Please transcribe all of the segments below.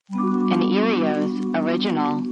An Erios original.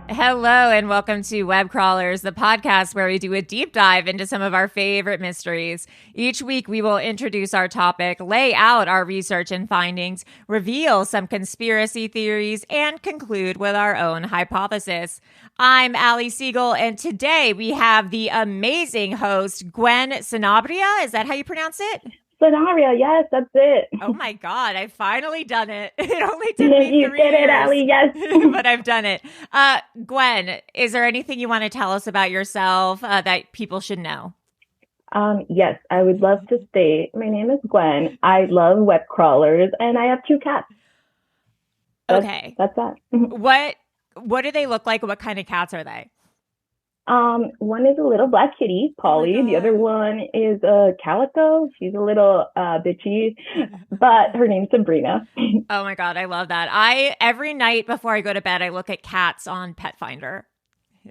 Hello and welcome to Web Crawlers, the podcast where we do a deep dive into some of our favorite mysteries. Each week we will introduce our topic, lay out our research and findings, reveal some conspiracy theories, and conclude with our own hypothesis. I'm Allie Siegel, and today we have the amazing host, Gwen Sanabria. Is that how you pronounce it? Sanabria, yes, that's it. Oh my God, I've finally done it. It only took me 3 years. You did it, Allie, yes. But I've done it. Gwen, is there anything you want to tell us about yourself that people should know? Yes, I would love to state, my name is Gwen. I love web crawlers, and I have 2 cats. Okay. That's that. What do they look like? What kind of cats are they? One is a little black kitty, Polly. The other one is a calico. She's a little bitchy, but her name's Sabrina. Oh my God, I love that. Every night before I go to bed, I look at cats on Pet Finder.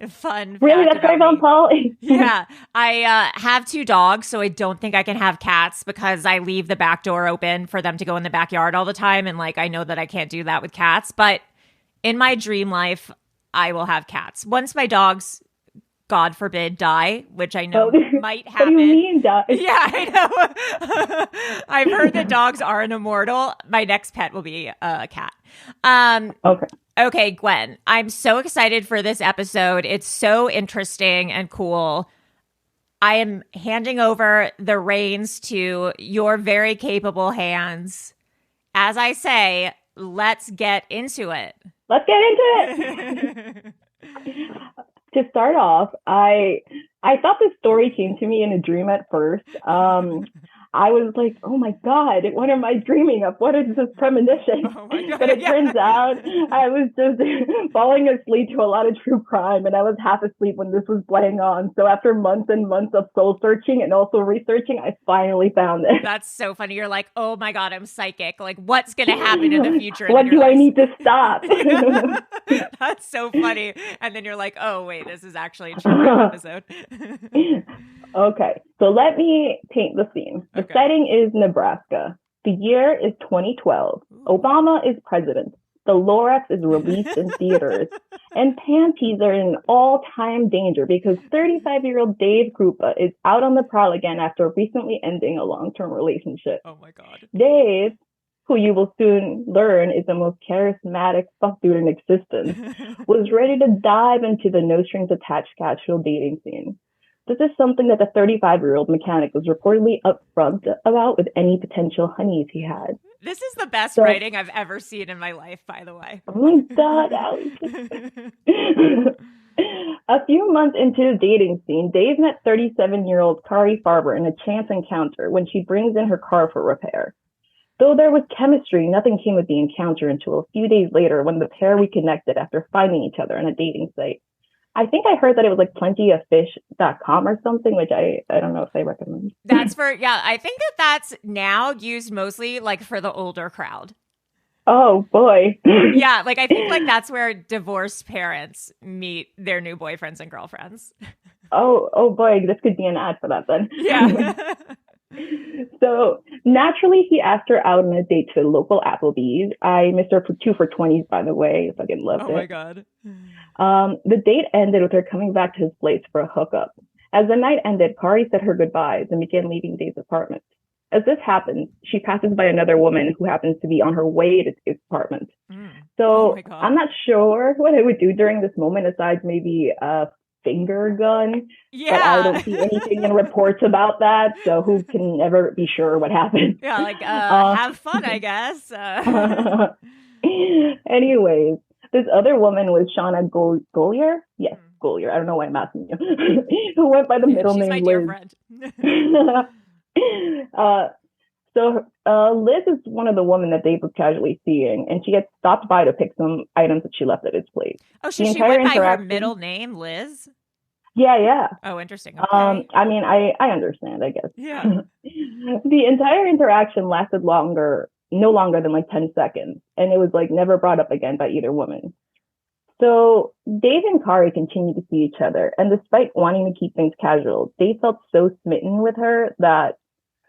Fun. Really? That's where I found Polly. Yeah. I have 2 dogs, so I don't think I can have cats because I leave the back door open for them to go in the backyard all the time. And I know that I can't do that with cats. But in my dream life, I will have cats. Once my dogs, God forbid, die, which I know might happen. What do you mean die? Yeah, I know. I've heard that dogs aren't immortal. My next pet will be a cat. Okay, Gwen, I'm so excited for this episode. It's so interesting and cool. I am handing over the reins to your very capable hands. As I say, let's get into it. Let's get into it. To start off, I thought this story came to me in a dream at first. I was like, oh my God, what am I dreaming of? What is this premonition? Oh my God, but it turns out I was just falling asleep to a lot of true crime, and I was half asleep when this was playing on. So after months and months of soul searching and also researching, I finally found it. That's so funny. You're like, oh my God, I'm psychic. What's going to happen in the future? What do I need to stop? That's so funny. And then you're like, oh wait, this is actually a true crime episode. Okay, so let me paint the scene. The setting is Nebraska. The year is 2012. Obama is president. The Lorax is released in theaters. And panties are in all-time danger because 35-year-old Dave Krupa is out on the prowl again after recently ending a long-term relationship. Oh my God. Dave, who you will soon learn is the most charismatic fuck dude in existence, was ready to dive into the no-strings-attached casual dating scene. This is something that the 35-year-old mechanic was reportedly upfront about with any potential honeys he had. This is the best writing I've ever seen in my life, by the way. Oh my God, Alex. A few months into the dating scene, Dave met 37-year-old Cari Farver in a chance encounter when she brings in her car for repair. Though there was chemistry, nothing came of the encounter until a few days later when the pair reconnected after finding each other on a dating site. I think I heard that it was plentyoffish.com or something, which I don't know if I recommend. I think that's now used mostly for the older crowd. Oh boy. Yeah, I think that's where divorced parents meet their new boyfriends and girlfriends. Oh boy, this could be an ad for that then. Yeah. So naturally, he asked her out on a date to a local Applebee's. I missed her for 2 for 20s, by the way. Fucking loved it. Oh my God. The date ended with her coming back to his place for a hookup. As the night ended, Cari said her goodbyes and began leaving Dave's apartment. As this happens, she passes by another woman who happens to be on her way to Dave's apartment. So I'm not sure what I would do during this moment, aside maybe a finger gun. Yeah. But I don't see anything in reports about that, so who can ever be sure what happened? Yeah, have fun, I guess. Anyways, this other woman was Shauna Golier? Yes, Golier. I don't know why I'm asking you. Who went by the middle name my Liz. Dear friend. So Liz is one of the women that Dave was casually seeing, and she gets stopped by to pick some items that she left at his place. Oh, she went by her middle name, Liz? Yeah. Oh, interesting. Okay. I understand, I guess. Yeah. The entire interaction lasted longer no longer than like 10 seconds. And it was like never brought up again by either woman. So Dave and Cari continued to see each other. And despite wanting to keep things casual, Dave felt so smitten with her that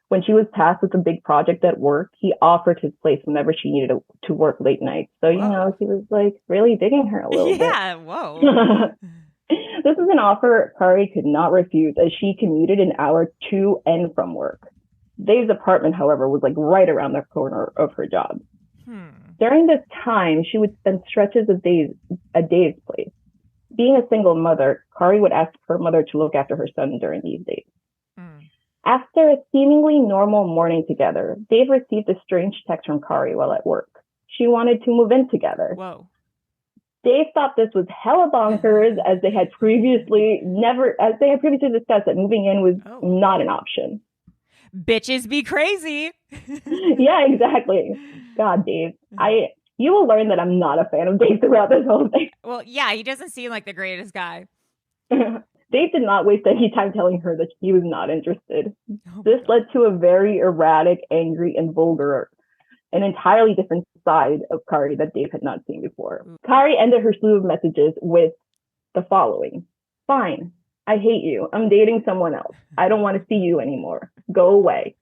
when she was tasked with a big project at work, he offered his place whenever she needed to work late nights. So, you know, he was like really digging her a little bit. Yeah, whoa. This is an offer Cari could not refuse as she commuted an hour to and from work. Dave's apartment, however, was like right around the corner of her job. During this time, she would spend stretches of days at Dave's place. Being a single mother, Cari would ask her mother to look after her son during these days. After a seemingly normal morning together, Dave received a strange text from Cari while at work. She wanted to move in together. Whoa. Dave thought this was hella bonkers as they had previously discussed that moving in was not an option. Bitches be crazy. Yeah, exactly. God, Dave. You will learn that I'm not a fan of Dave throughout this whole thing. Well, yeah, he doesn't seem like the greatest guy. Dave did not waste any time telling her that he was not interested. This led to a very erratic, angry, and vulgar, an entirely different side of Cari that Dave had not seen before. Cari ended her slew of messages with the following. Fine. I hate you. I'm dating someone else. I don't want to see you anymore. Go away.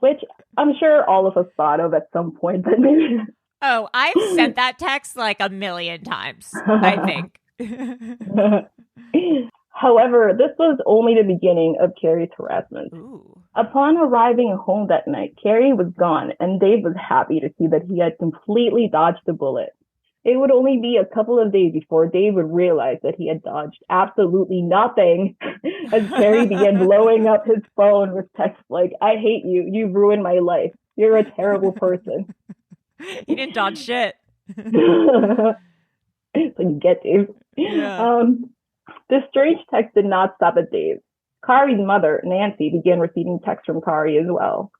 Which I'm sure all of us thought of at some point, but maybe... Oh, I've sent that text like a million times, I think. However, this was only the beginning of Cari's harassment. Upon arriving home that night, Cari was gone, and Dave was happy to see that he had completely dodged the bullet. It would only be a couple of days before Dave would realize that he had dodged absolutely nothing as Cari began blowing up his phone with texts like, I hate you. You've ruined my life. You're a terrible person. He didn't dodge shit. So you get Dave. Yeah. This strange text did not stop at Dave. Cari's mother, Nancy, began receiving texts from Cari as well.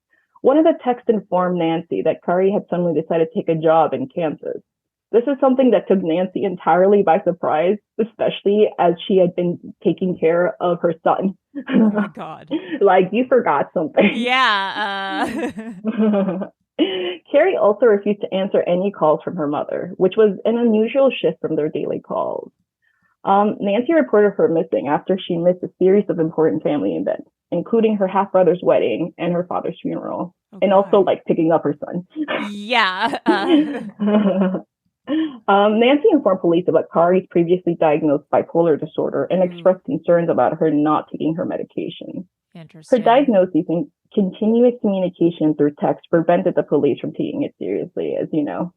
One of the texts informed Nancy that Cari had suddenly decided to take a job in Kansas. This is something that took Nancy entirely by surprise, especially as she had been taking care of her son. Oh my God. Like, you forgot something. Yeah. Cari also refused to answer any calls from her mother, which was an unusual shift from their daily calls. Nancy reported her missing after she missed a series of important family events, including her half-brother's wedding and her father's funeral, and also, like, picking up her son. Yeah. Nancy informed police about Cari's previously diagnosed bipolar disorder and expressed concerns about her not taking her medication. Interesting. Her diagnosis and continuous communication through text prevented the police from taking it seriously, as you know.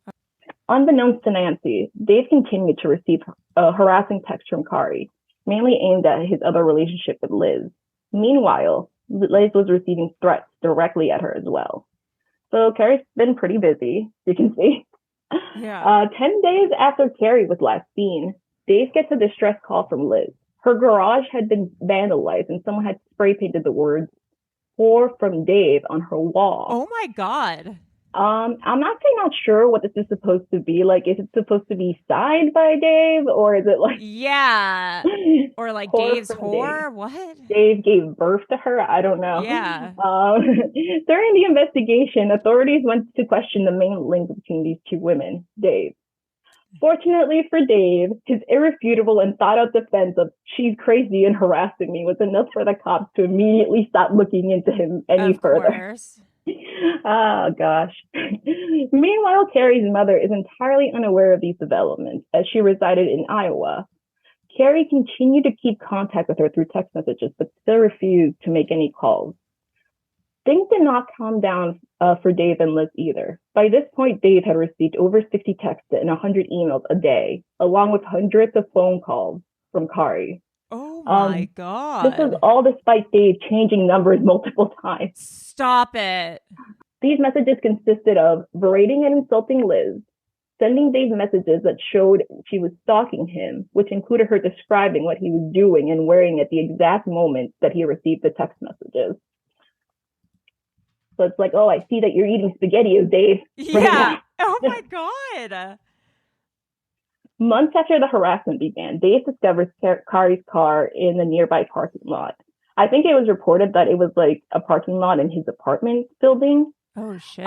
Unbeknownst to Nancy, Dave continued to receive harassing texts from Cari, mainly aimed at his other relationship with Liz. Meanwhile, Liz was receiving threats directly at her as well. So Cari's been pretty busy, you can see. Yeah. 10 days after Cari was last seen, Dave gets a distress call from Liz. Her garage had been vandalized and someone had spray painted the words, "For from Dave" on her wall. Oh my God. I'm actually not sure what this is supposed to be. Like, is it supposed to be signed by Dave, or is it like... Yeah. Or like Dave's whore? Dave. What? Dave gave birth to her? I don't know. Yeah. During the investigation, authorities went to question the main link between these two women, Dave. Fortunately for Dave, his irrefutable and thought-out defense of "she's crazy and harassing me" was enough for the cops to immediately stop looking into him any further. Course. Oh, gosh. Meanwhile, Cari's mother is entirely unaware of these developments as she resided in Iowa. Cari continued to keep contact with her through text messages, but still refused to make any calls. Things did not calm down for Dave and Liz either. By this point, Dave had received over 60 texts and 100 emails a day, along with hundreds of phone calls from Cari. Oh my God. This was all despite Dave changing numbers multiple times. Stop it. These messages consisted of berating and insulting Liz, sending Dave messages that showed she was stalking him, which included her describing what he was doing and wearing at the exact moment that he received the text messages. So it's like, oh, I see that you're eating SpaghettiOs, Dave. Yeah. Oh my God. Months after the harassment began, Dave discovers Cari's car in the nearby parking lot. I think it was reported that it was like a parking lot in his apartment building. Oh, shit.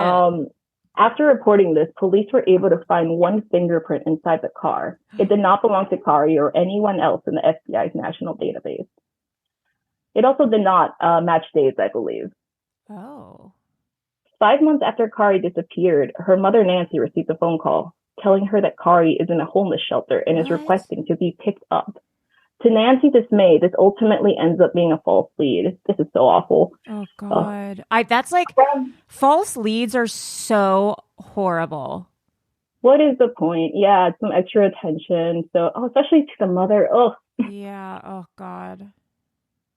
After reporting this, police were able to find one fingerprint inside the car. It did not belong to Cari or anyone else in the FBI's national database. It also did not match Dave's, I believe. Oh. 5 months after Cari disappeared, her mother Nancy received a phone call telling her that Cari is in a homeless shelter and is requesting to be picked up. To Nancy's dismay, this ultimately ends up being a false lead. This is so awful. Oh, God. That's like, false leads are so horrible. What is the point? Yeah, it's some extra attention. So, especially to the mother. Oh. Yeah. Oh, God.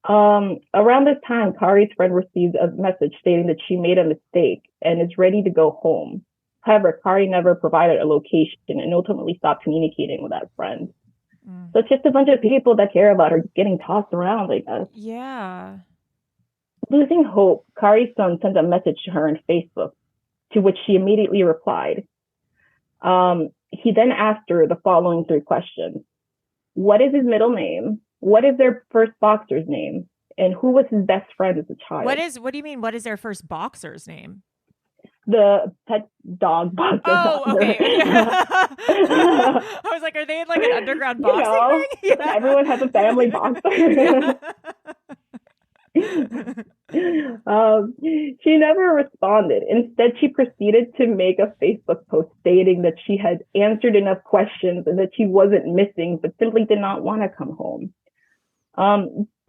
Around this time, Cari's friend received a message stating that she made a mistake and is ready to go home. However, Cari never provided a location and ultimately stopped communicating with that friend. So it's just a bunch of people that care about her getting tossed around, I guess. Yeah. Losing hope, Cari's son sent a message to her on Facebook, to which she immediately replied. He then asked her the following 3 questions. What is his middle name? What is their first boxer's name? And who was his best friend as a child? What do you mean, what is their first boxer's name? The pet dog boxer. Oh, okay. I was like, are they in like an underground boxing ring? Yeah. Everyone has a family boxer. She never responded. Instead, she proceeded to make a Facebook post stating that she had answered enough questions and that she wasn't missing, but simply did not want to come home.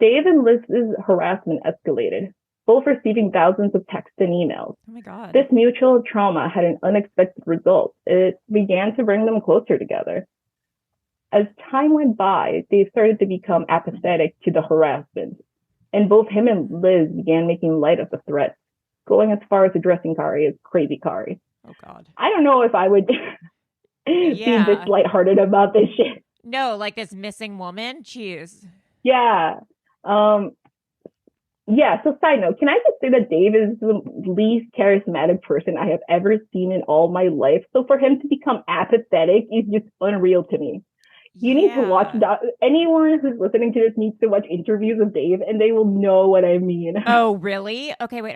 Dave and Liz's harassment escalated, both receiving thousands of texts and emails. Oh my God. This mutual trauma had an unexpected result. It began to bring them closer together. As time went by, Dave started to become apathetic to the harassment, and both him and Liz began making light of the threat, going as far as addressing Cari as Crazy Cari. Oh God. I don't know if I would be this lighthearted about this shit. No, like this missing woman? Jeez. Yeah. Yeah, so side note, can I just say that Dave is the least charismatic person I have ever seen in all my life? So for him to become apathetic is just unreal to me. You need to watch that. Anyone who's listening to this needs to watch interviews of Dave and they will know what I mean. Oh, really? Okay, wait.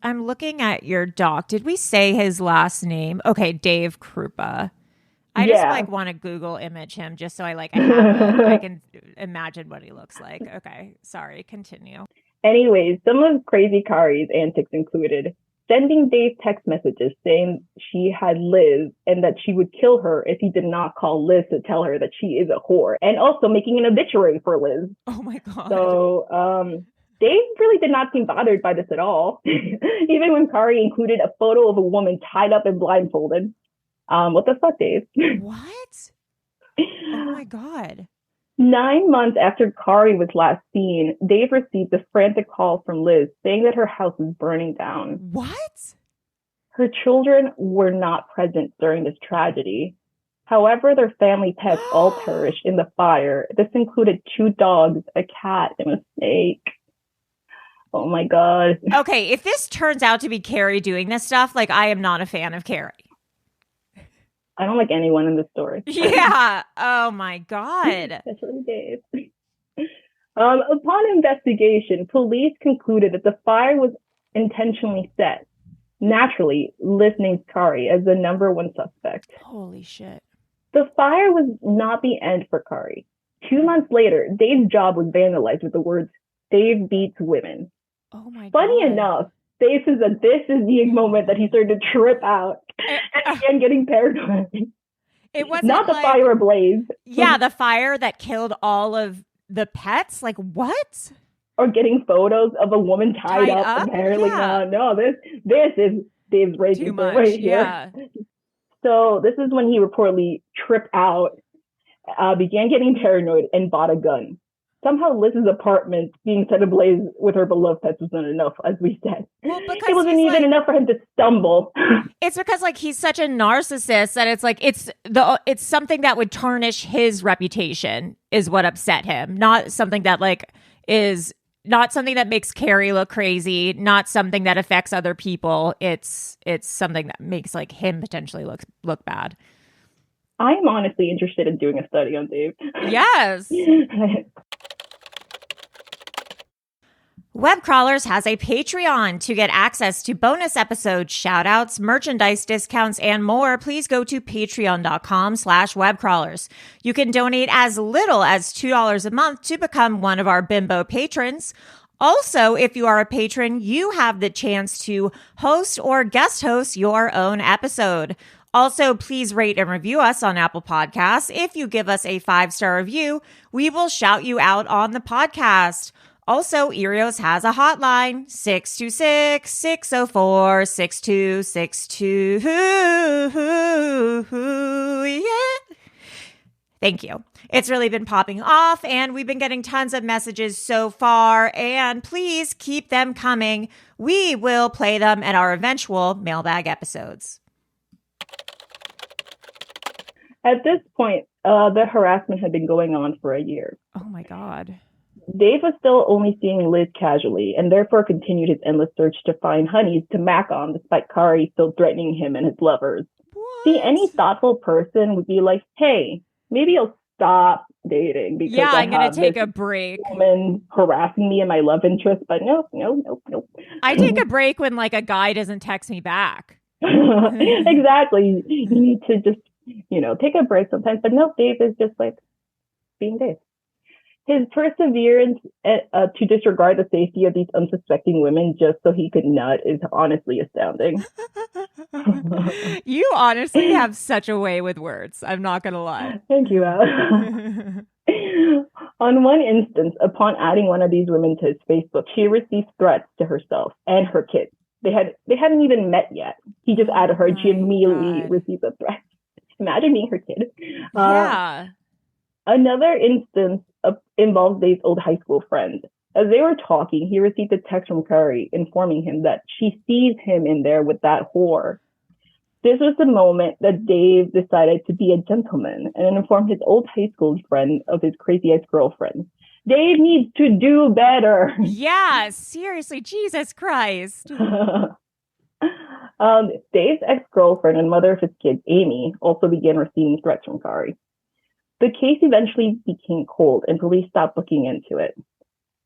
I'm looking at your doc. Did we say his last name? Okay, Dave Krupa. I just like want to Google image him just so I can imagine what he looks like. Okay, sorry, continue. Anyways, some of Crazy Cari's antics included sending Dave text messages saying she had Liz and that she would kill her if he did not call Liz to tell her that she is a whore, and also making an obituary for Liz. Oh my God. So, Dave really did not seem bothered by this at all, even when Cari included a photo of a woman tied up and blindfolded. What the fuck, Dave? What? Oh my God. 9 months after Cari was last seen, Dave received a frantic call from Liz saying that her house was burning down. What? Her children were not present during this tragedy. However, their family pets all perished in the fire. This included 2 dogs, a cat, and a snake. Oh my God. Okay, if this turns out to be Cari doing this stuff, like I am not a fan of Cari. I don't like anyone in this story. Yeah. Oh my God. Especially Dave. Upon investigation, police concluded that the fire was intentionally set. Naturally, Liz named Cari as the number 1 suspect. Holy shit. The fire was not the end for Cari. 2 months later, Dave's job was vandalized with the words, "Dave beats women." Oh my God. Funny enough, Dave says that this is the moment that he started to trip out and began getting paranoid. It wasn't not the fire ablaze. Yeah, the fire that killed all of the pets. Like what? Or getting photos of a woman tied up. Apparently, yeah. No. This is Dave's raging right here. Yeah. So this is when he reportedly tripped out, began getting paranoid, and bought a gun. Somehow Liz's apartment being set ablaze with her beloved pets was not enough, as we said. Well, it wasn't even enough for him to stumble. It's because like he's such a narcissist that it's like it's something that would tarnish his reputation is what upset him. Not something that like is not something that makes Cari look crazy, not something that affects other people. It's something that makes like him potentially look bad. I'm honestly interested in doing a study on Dave. Yes. Webcrawlers has a Patreon. To get access to bonus episodes, shoutouts, merchandise discounts, and more, please go to patreon.com/webcrawlers. You can donate as little as $2 a month to become one of our bimbo patrons. Also, if you are a patron, you have the chance to host or guest host your own episode. Also, please rate and review us on Apple Podcasts. If you give us a 5-star review, we will shout you out on the podcast. Also, Erios has a hotline, 626-604-6262. Yeah. Thank you. It's really been popping off, and we've been getting tons of messages so far, and please keep them coming. We will play them in our eventual mailbag episodes. At this point, the harassment had been going on for a year. Oh my God. Dave was still only seeing Liz casually and therefore continued his endless search to find honeys to mac on despite Cari still threatening him and his lovers. What? See, any thoughtful person would be like, hey, maybe you'll stop dating because I'm going to take a break. Woman harassing me and my love interest, but no. I take a break when like a guy doesn't text me back. Exactly. You need to just, take a break sometimes. But no, Dave is just like being Dave. His perseverance to disregard the safety of these unsuspecting women just so he could nut is honestly astounding. You honestly have such a way with words. I'm not going to lie. Thank you, Al. On one instance, upon adding one of these women to his Facebook, she received threats to herself and her kids. They hadn't even met yet. He just added her and she immediately received a threat. Imagine being her kid. Yeah. Another instance involves Dave's old high school friend. As they were talking, he received a text from Cari informing him that she sees him in there with that whore. This was the moment that Dave decided to be a gentleman and informed his old high school friend of his crazy ex-girlfriend. Dave needs to do better. Yeah, seriously, Jesus Christ. Dave's ex-girlfriend and mother of his kids, Amy, also began receiving threats from Cari. The case eventually became cold and police stopped looking into it.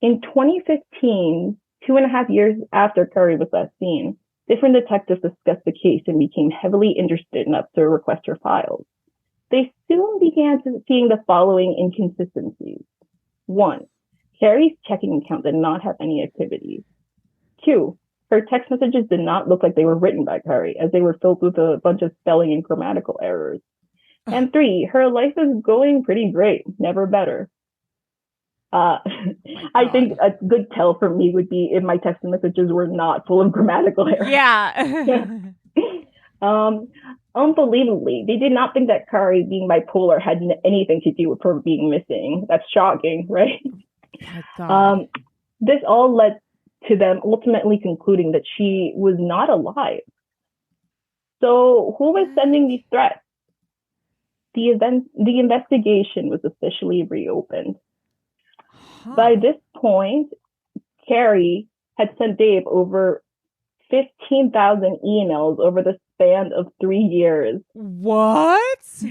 In 2015, 2.5 years after Cari was last seen, different detectives discussed the case and became heavily interested enough to request her files. They soon began seeing the following inconsistencies. 1, Cari's checking account did not have any activities. 2, her text messages did not look like they were written by Cari, as they were filled with a bunch of spelling and grammatical errors. And 3, her life is going pretty great, never better. I think a good tell for me would be if my text messages were not full of grammatical errors. Yeah. Unbelievably, they did not think that Cari being bipolar had anything to do with her being missing. That's shocking, right? My God. This all led to them ultimately concluding that she was not alive. So who was sending these threats? The investigation was officially reopened. Huh. By this point, Cari had sent Dave over 15,000 emails over the span of 3 years. What?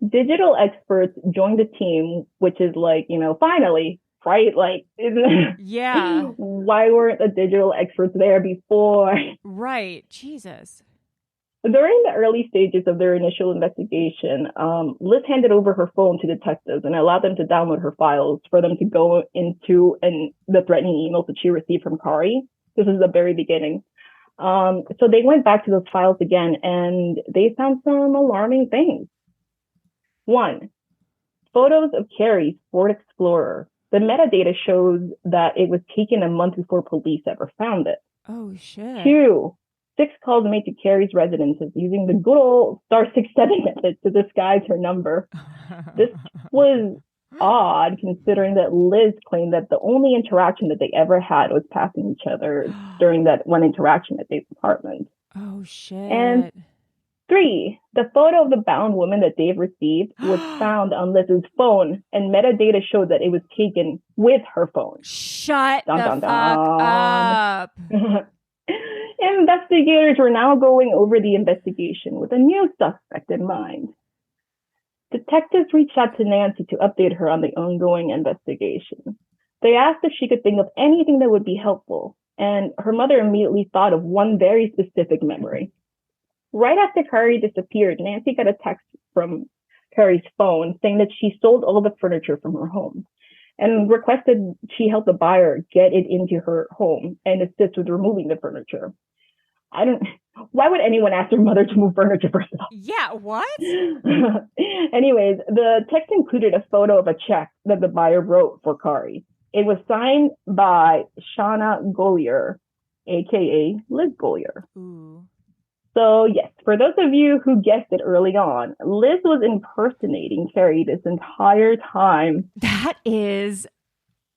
Digital experts joined the team, which is like, finally, right? Like, Yeah. Why weren't the digital experts there before? Right. Jesus. During the early stages of their initial investigation, Liz handed over her phone to detectives and allowed them to download her files for them to go into the threatening emails that she received from Cari. This is the very beginning. So they went back to those files again, and they found some alarming things. 1, photos of Cari's Ford Explorer. The metadata shows that it was taken a month before police ever found it. Oh, shit. 2, 6 calls made to Cari's residences using the good old *67 method to disguise her number. This was odd, considering that Liz claimed that the only interaction that they ever had was passing each other during that one interaction at Dave's apartment. Oh, shit. And 3, the photo of the bound woman that Dave received was found on Liz's phone, and metadata showed that it was taken with her phone. Shut Dun, the dun, fuck dun. up. Investigators were now going over the investigation with a new suspect in mind. Detectives reached out to Nancy to update her on the ongoing investigation. They asked if she could think of anything that would be helpful, and her mother immediately thought of one very specific memory. Right after Cari disappeared, Nancy got a text from Cari's phone saying that she sold all the furniture from her home and requested she help the buyer get it into her home and assist with removing the furniture. Why would anyone ask their mother to move furniture first of all? Yeah, what? Anyways, the text included a photo of a check that the buyer wrote for Cari. It was signed by Shauna Gollier, aka Liz Gollier. Ooh. So yes, for those of you who guessed it early on, Liz was impersonating Cari this entire time. That is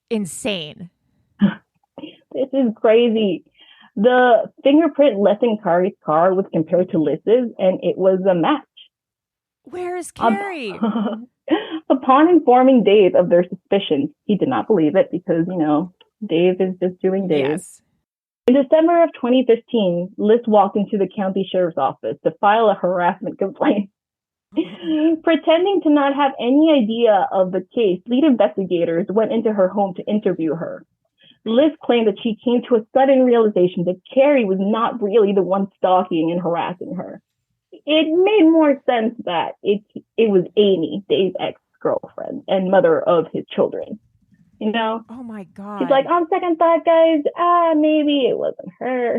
insane. This is crazy. The fingerprint left in Cari's car was compared to Liz's, and it was a match. Where is Cari? Upon informing Dave of their suspicions, he did not believe it because, Dave is just doing Dave. Yes. In December of 2015, Liz walked into the county sheriff's office to file a harassment complaint. Pretending to not have any idea of the case, lead investigators went into her home to interview her. Liz claimed that she came to a sudden realization that Cari was not really the one stalking and harassing her. It made more sense that it was Amy, Dave's ex-girlfriend and mother of his children. Oh my God. She's like, on second thought, guys, maybe it wasn't her.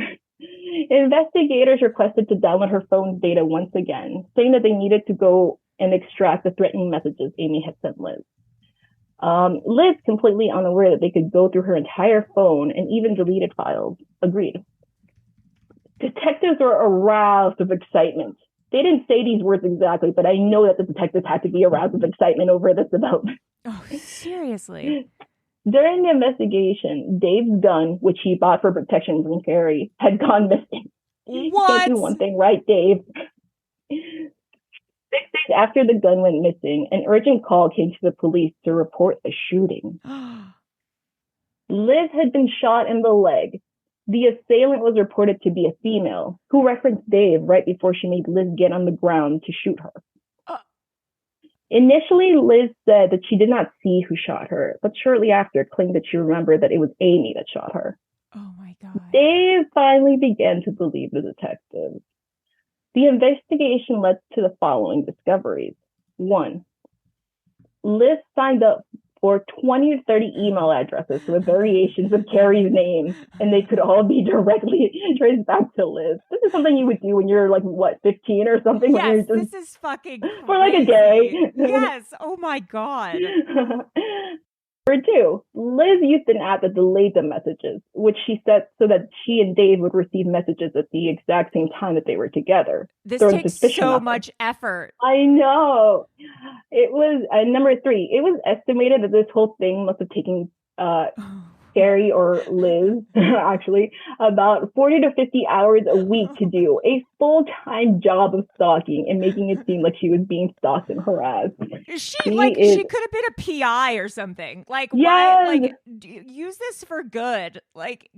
Investigators requested to download her phone's data once again, saying that they needed to go and extract the threatening messages Amy had sent Liz. Liz, completely unaware that they could go through her entire phone and even deleted files, agreed. Detectives were aroused with excitement. They didn't say these words exactly, but I know that the detectives had to be aroused with excitement over this development. Oh, seriously? During the investigation, Dave's gun, which he bought for protection from Cari, had gone missing. What? Can't do one thing right, Dave. 6 days after the gun went missing, an urgent call came to the police to report a shooting. Liz had been shot in the leg. The assailant was reported to be a female who referenced Dave right before she made Liz get on the ground to shoot her. Initially, Liz said that she did not see who shot her, but shortly after claimed that she remembered that it was Amy that shot her. Oh my God. Dave finally began to believe the detectives. The investigation led to the following discoveries. 1, Liz signed up for 20 to 30 email addresses with variations of Cari's name, and they could all be directly traced back to Liz. This is something you would do when you're 15 or something? Yes, when you're just, this is fucking crazy. For a day. Yes, oh my God. Number 2, Liz used an app that delayed the messages, which she set so that she and Dave would receive messages at the exact same time that they were together. This takes so much effort. I know. It was, number 3, it was estimated that this whole thing must have taken Cari or Liz, actually, about 40 to 50 hours a week to do a full-time job of stalking and making it seem like she was being stalked and harassed. She could have been a PI or something. Why? Use this for good.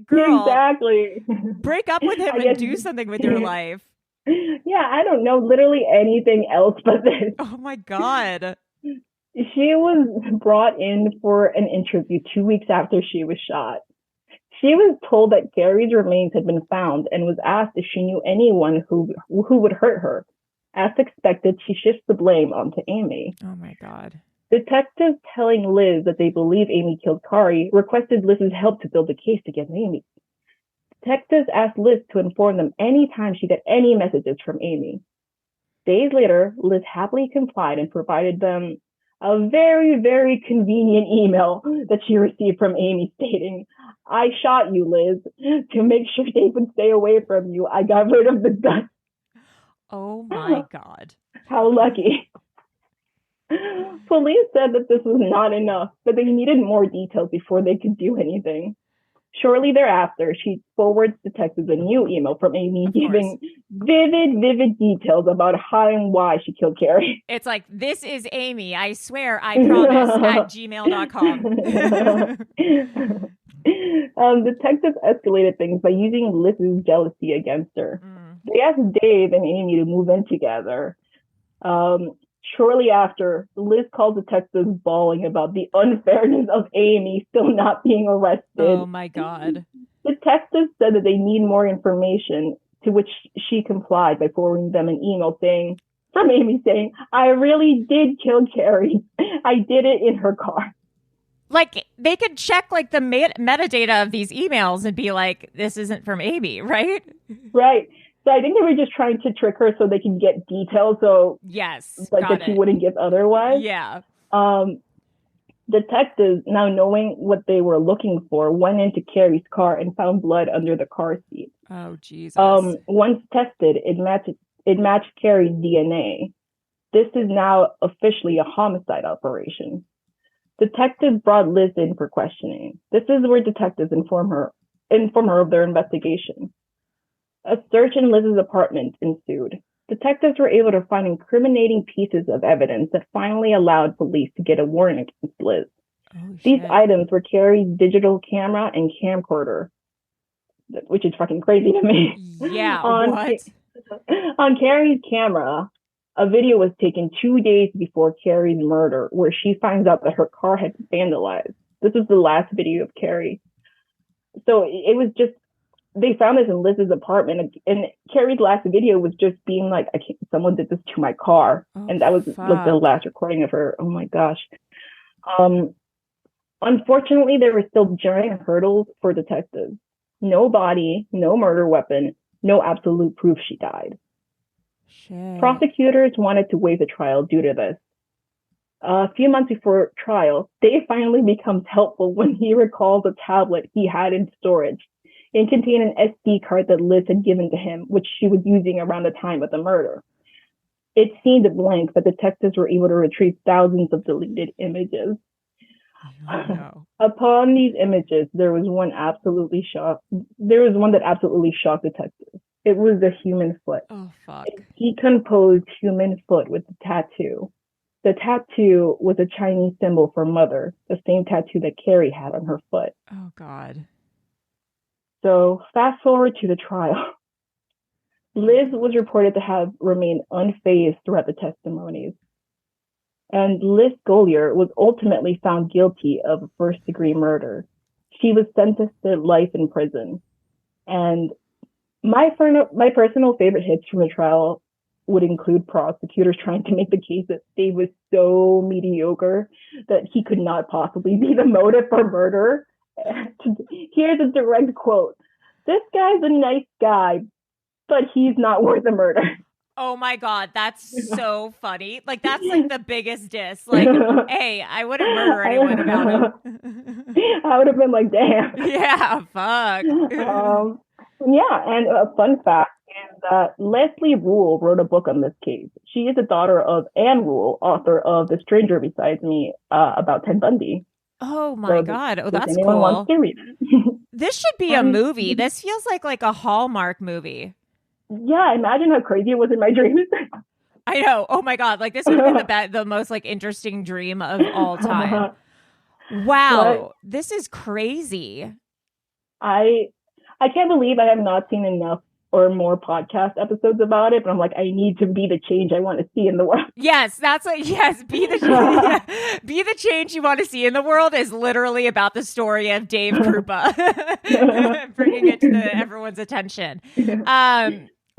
Girl, exactly. Break up with him and do something with your life. Yeah, I don't know, literally anything else but this. Oh my God. She was brought in for an interview 2 weeks after she was shot. She was told that Cari's remains had been found and was asked if she knew anyone who would hurt her. As expected, she shifts the blame onto Amy. Oh my God. Detectives telling Liz that they believe Amy killed Cari requested Liz's help to build a case against Amy. Detectives asked Liz to inform them anytime she got any messages from Amy. Days later, Liz happily complied and provided them a very, very convenient email that she received from Amy stating, "I shot you, Liz, to make sure Dave would stay away from you. I got rid of the gun." Oh my God. How lucky. Police said that this was not enough, but they needed more details before they could do anything. Shortly thereafter, she forwards detectives a new email from Amy giving vivid details about how and why she killed Cari. It's like, "This is Amy. I swear, I promise," at gmail.com. Detectives escalated things by using Liz's jealousy against her. They asked Dave and Amy to move in together. Shortly after, Liz called detectives bawling about the unfairness of Amy still not being arrested. Oh my God. Detectives said that they need more information, to which she complied by forwarding them an email from Amy saying, I really did kill Cari. I did it in her car. Like, they could check like the metadata of these emails and be like, this isn't from Amy, right? Right. So I think they were just trying to trick her so they can get details. So yes, like that she wouldn't give otherwise. Yeah. Detectives, now knowing what they were looking for, went into Cari's car and found blood under the car seat. Oh, Jesus. Once tested, it matched Cari's DNA. This is now officially a homicide operation. Detectives brought Liz in for questioning. This is where detectives inform her of their investigation. A search in Liz's apartment ensued. Detectives were able to find incriminating pieces of evidence that finally allowed police to get a warrant against Liz. Oh, These items were Cari's digital camera and camcorder, which is fucking crazy to me. Yeah, what? On Cari's camera, a video was taken 2 days before Cari's murder, where she finds out that her car had been vandalized. This was the last video of Cari. So it was just, they found this in Liz's apartment, and Cari's last video was just being like, someone did this to my car. And that was like the last recording of her. Oh my gosh. Unfortunately, there were still giant hurdles for detectives. No body, no murder weapon, no absolute proof she died. Shit. Prosecutors wanted to waive the trial due to this. A few months before trial, Dave finally becomes helpful when he recalls a tablet he had in storage. It contained an SD card that Liz had given to him, which she was using around the time of the murder. It seemed blank, but detectives were able to retrieve thousands of deleted images. Oh, no. Upon these images, there was one that absolutely shocked detectives. It was a human foot. Oh, fuck. A decomposed human foot with a tattoo. The tattoo was a Chinese symbol for mother, the same tattoo that Cari had on her foot. Oh, God. So fast forward to the trial. Liz was reported to have remained unfazed throughout the testimonies. And Liz Golier was ultimately found guilty of first-degree murder. She was sentenced to life in prison. And my personal favorite hits from the trial would include prosecutors trying to make the case that Dave was so mediocre that he could not possibly be the motive for murder. Here's a direct quote. This guy's a nice guy, but he's not worth a murder. Oh my God, that's so funny. Like, that's like the biggest diss. Like, hey, I wouldn't murder anyone about it. I would have been like, damn. Yeah, fuck. Yeah, and a fun fact is that Leslie Rule wrote a book on this case. She is the daughter of Anne Rule, author of The Stranger Besides Me, about Ted Bundy. Oh my God. Oh, that's anyone cool. Wants to read it. This should be a movie. This feels like a Hallmark movie. Yeah, imagine how crazy it was in my dreams. I know. Oh my God. Like, this would have been the most like interesting dream of all time. Wow. But this is crazy. I can't believe I have not seen enough or more podcast episodes about it, but I'm like, I need to be the change I want to see in the world. Yes, that's like, yes, be the change you want to see in the world is literally about the story of Dave Krupa, bringing it to everyone's attention.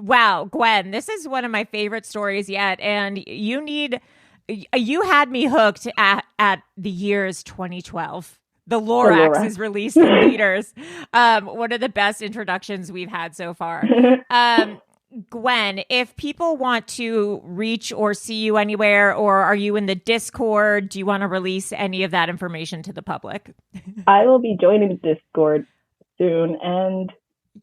Wow, Gwen, this is one of my favorite stories yet, and you had me hooked at the year's 2012. The Lorax is released in theaters. One of the best introductions we've had so far. Gwen, if people want to reach or see you anywhere, or are you in the Discord? Do you want to release any of that information to the public? I will be joining the Discord soon, and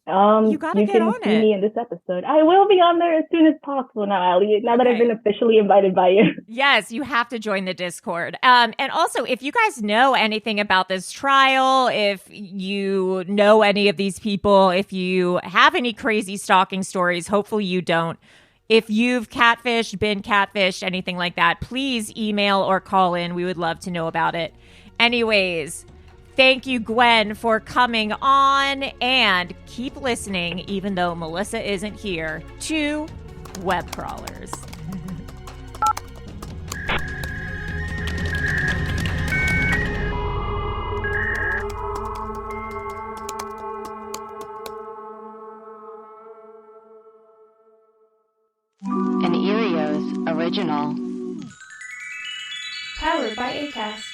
you can see me in this episode. I will be on there as soon as possible now, Allie, now that I've been officially invited by you. Yes, you have to join the Discord. And also, if you guys know anything about this trial, if you know any of these people, if you have any crazy stalking stories, hopefully you don't. If you've been catfished, anything like that, please email or call in. We would love to know about it. Anyways, thank you, Gwen, for coming on, and keep listening, even though Melissa isn't here, to Web Crawlers. Studios original. Powered by Acast.